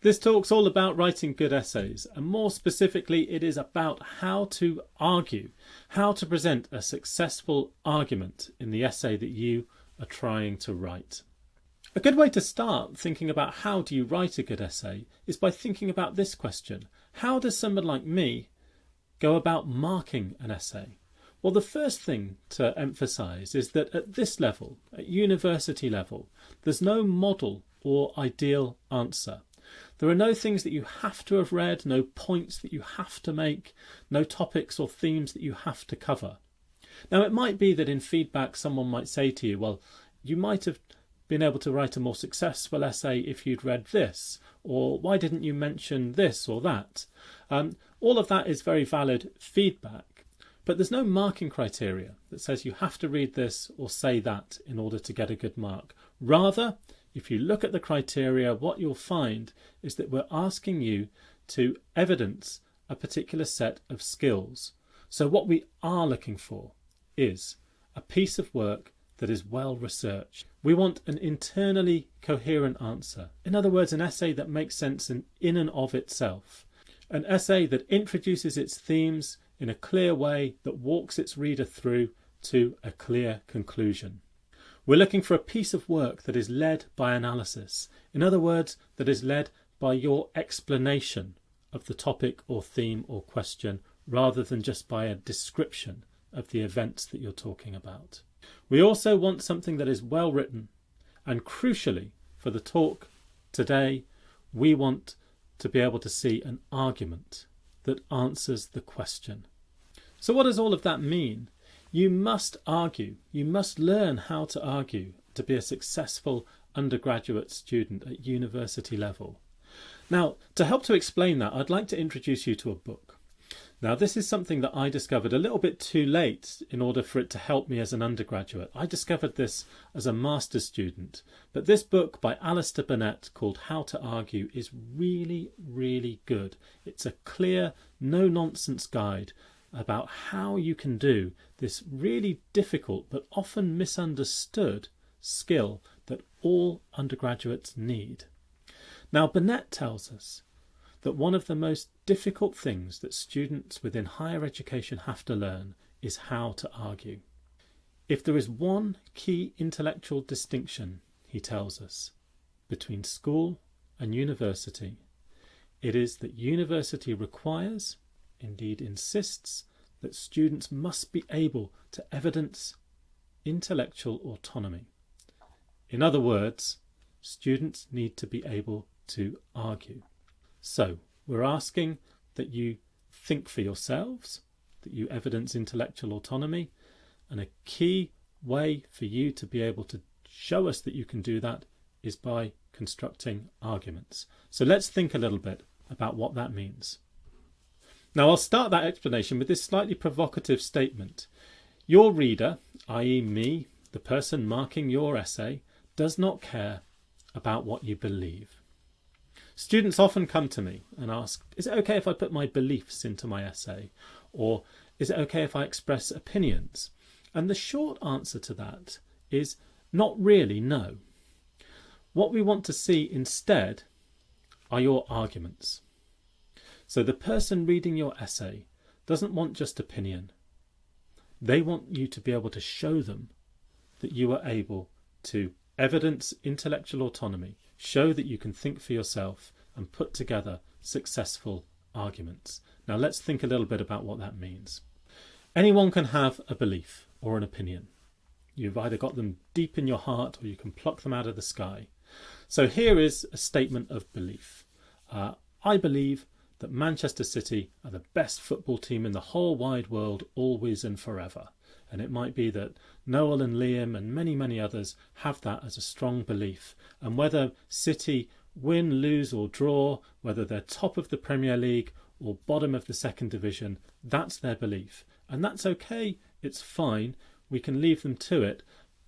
This talk's all about writing good essays, and more specifically it is about how to argue, how to present a successful argument in the essay that you are trying to write. A good way to start thinking about how do you write a good essay is by thinking about this question: how does someone like me go about marking an essay? Well, the first thing to emphasise is that at this level, at university level, there's no model or ideal answer. There are no things that you have to have read, no points that you have to make, no topics or themes that you have to cover. Now, it might be that in feedback someone might say to you, well, you might have been able to write a more successful essay if you'd read this, or why didn't you mention this or that? All of that is very valid feedback, but there's no marking criteria that says you have to read this or say that in order to get a good mark. Rather, if you look at the criteria, what you'll find is that we're asking you to evidence a particular set of skills. So what we are looking for is a piece of work that is well researched. We want an internally coherent answer. In other words, an essay that makes sense in and of itself. An essay that introduces its themes in a clear way that walks its reader through to a clear conclusion. We're looking for a piece of work that is led by analysis. In other words, that is led by your explanation of the topic or theme or question, rather than just by a description of the events that you're talking about. We also want something that is well written, and crucially for the talk today, we want to be able to see an argument that answers the question. So what does all of that mean? You must argue. You must learn how to argue to be a successful undergraduate student at university level. Now, to help to explain that, I'd like to introduce you to a book. Now, this is something that I discovered a little bit too late in order for it to help me as an undergraduate. I discovered this as a master's student. But this book by Alistair Burnet called How to Argue is really, really good. It's a clear, no-nonsense guide about how you can do this really difficult but often misunderstood skill that all undergraduates need. Now, Burnet tells us that one of the most difficult things that students within higher education have to learn is how to argue. If there is one key intellectual distinction, he tells us, between school and university, it is that university requires, indeed insists, that students must be able to evidence intellectual autonomy. In other words, students need to be able to argue. So, we're asking that you think for yourselves, that you evidence intellectual autonomy, and a key way for you to be able to show us that you can do that is by constructing arguments. So let's think a little bit about what that means. Now, I'll start that explanation with this slightly provocative statement. Your reader, i.e. me, the person marking your essay, does not care about what you believe. Students often come to me and ask, is it okay if I put my beliefs into my essay? Or is it okay if I express opinions? And the short answer to that is not really no. What we want to see instead are your arguments. So the person reading your essay doesn't want just opinion. They want you to be able to show them that you are able to evidence intellectual autonomy, show that you can think for yourself and put together successful arguments. Now let's think a little bit about what that means. Anyone can have a belief or an opinion. You've either got them deep in your heart or you can pluck them out of the sky. So here is a statement of belief. I believe that Manchester City are the best football team in the whole wide world, always and forever. And it might be that Noel and Liam and many, many others have that as a strong belief. And whether City win, lose or draw, whether they're top of the Premier League or bottom of the second division, that's their belief. And that's okay, it's fine, we can leave them to it.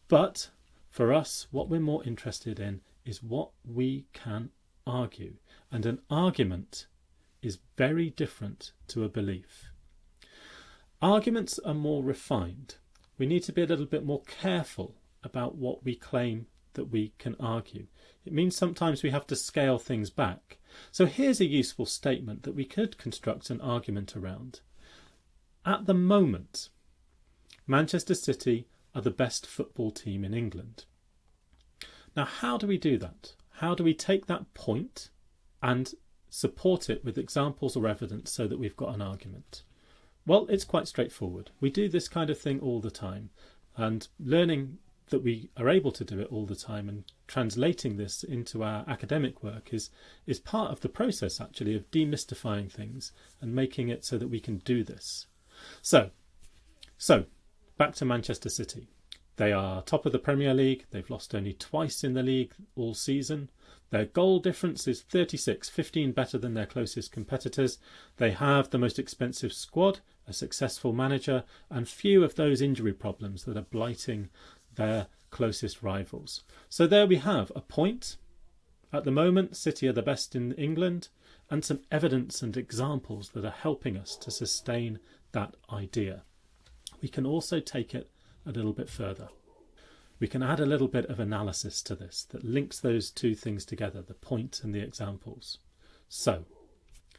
But for us, what we're more interested in is what we can argue. And an argument is very different to a belief. Arguments are more refined. We need to be a little bit more careful about what we claim that we can argue. It means sometimes we have to scale things back. So here's a useful statement that we could construct an argument around. At the moment, Manchester City are the best football team in England. Now, how do we do that? How do we take that point and support it with examples or evidence so that we've got an argument? Well, it's quite straightforward. We do this kind of thing all the time, and learning that we are able to do it all the time and translating this into our academic work is part of the process, actually, of demystifying things and making it so that we can do this. So back to Manchester City. They are top of the Premier League. They've lost only twice in the league all season. Their goal difference is 36, 15 better than their closest competitors. They have the most expensive squad, a successful manager, and few of those injury problems that are blighting their closest rivals. So there we have a point. At the moment, City are the best in England, and some evidence and examples that are helping us to sustain that idea. We can also take it a little bit further. We can add a little bit of analysis to this that links those two things together, the point and the examples. So,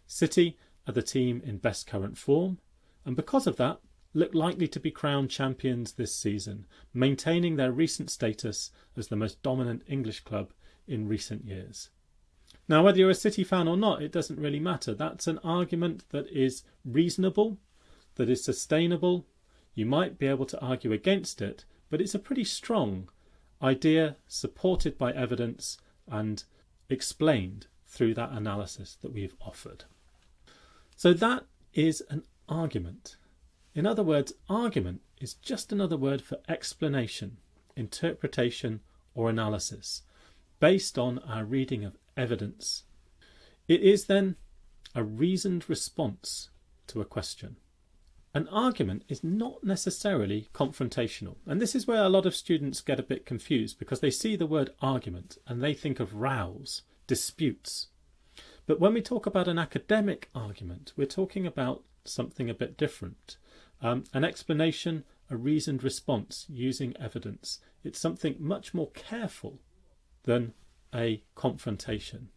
City are the team in best current form, and because of that, look likely to be crowned champions this season, maintaining their recent status as the most dominant English club in recent years. Now, whether you're a City fan or not, it doesn't really matter. That's an argument that is reasonable, that is sustainable. You might be able to argue against it, but it's a pretty strong idea, supported by evidence and explained through that analysis that we've offered. So that is an argument. In other words, argument is just another word for explanation, interpretation, or analysis, based on our reading of evidence. It is then a reasoned response to a question. An argument is not necessarily confrontational, and this is where a lot of students get a bit confused because they see the word argument and they think of rows, disputes. But when we talk about an academic argument, we're talking about something a bit different. An explanation, a reasoned response using evidence. It's something much more careful than a confrontation.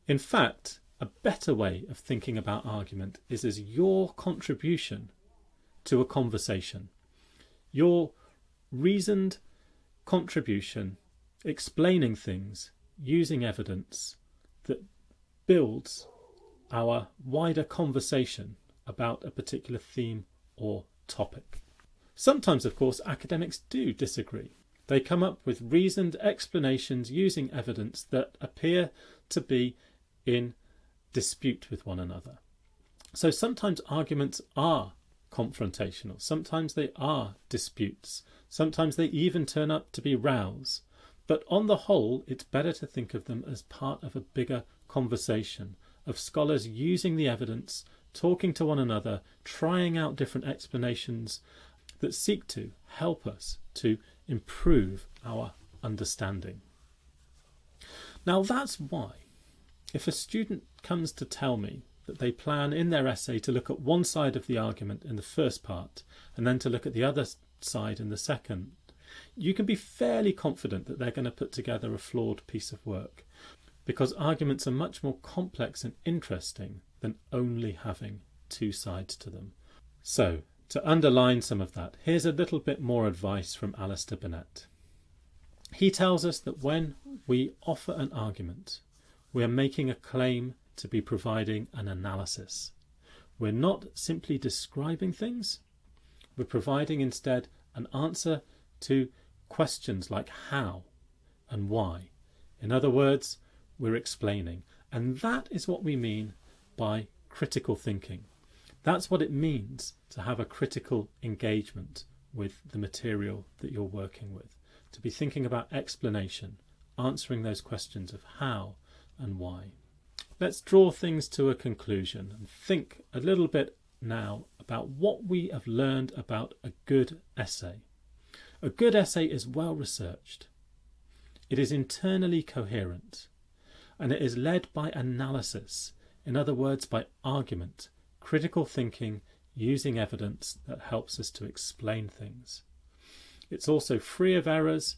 In fact, a better way of thinking about argument is as your contribution to a conversation. Your reasoned contribution, explaining things, using evidence that builds our wider conversation about a particular theme or topic. Sometimes, of course, academics do disagree. They come up with reasoned explanations using evidence that appear to be in dispute with one another. So sometimes arguments are confrontational, sometimes they are disputes, sometimes they even turn up to be rows. But on the whole, it's better to think of them as part of a bigger conversation of scholars using the evidence, talking to one another, trying out different explanations that seek to help us to improve our understanding. Now that's why, if a student comes to tell me that they plan in their essay to look at one side of the argument in the first part and then to look at the other side in the second, you can be fairly confident that they're going to put together a flawed piece of work, because arguments are much more complex and interesting than only having two sides to them. So, to underline some of that, here's a little bit more advice from Alistair Burnet. He tells us that when we offer an argument, we are making a claim to be providing an analysis. We're not simply describing things, we're providing instead an answer to questions like how and why. In other words, we're explaining. And that is what we mean by critical thinking. That's what it means to have a critical engagement with the material that you're working with. To be thinking about explanation, answering those questions of how and why. Let's draw things to a conclusion and think a little bit now about what we have learned about a good essay. A good essay is well researched. It is internally coherent, and it is led by analysis, in other words by argument, critical thinking, using evidence that helps us to explain things. It's also free of errors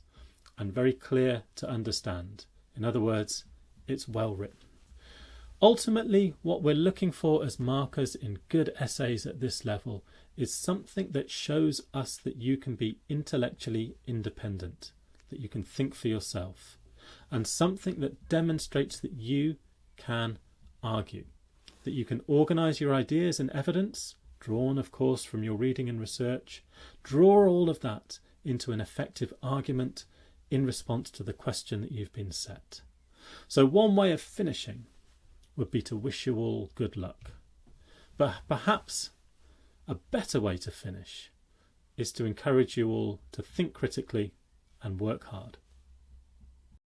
and very clear to understand. In other words, it's well written. Ultimately, what we're looking for as markers in good essays at this level is something that shows us that you can be intellectually independent, that you can think for yourself, and something that demonstrates that you can argue, that you can organise your ideas and evidence, drawn of course from your reading and research, draw all of that into an effective argument in response to the question that you've been set. So one way of finishing would be to wish you all good luck. But perhaps a better way to finish is to encourage you all to think critically and work hard.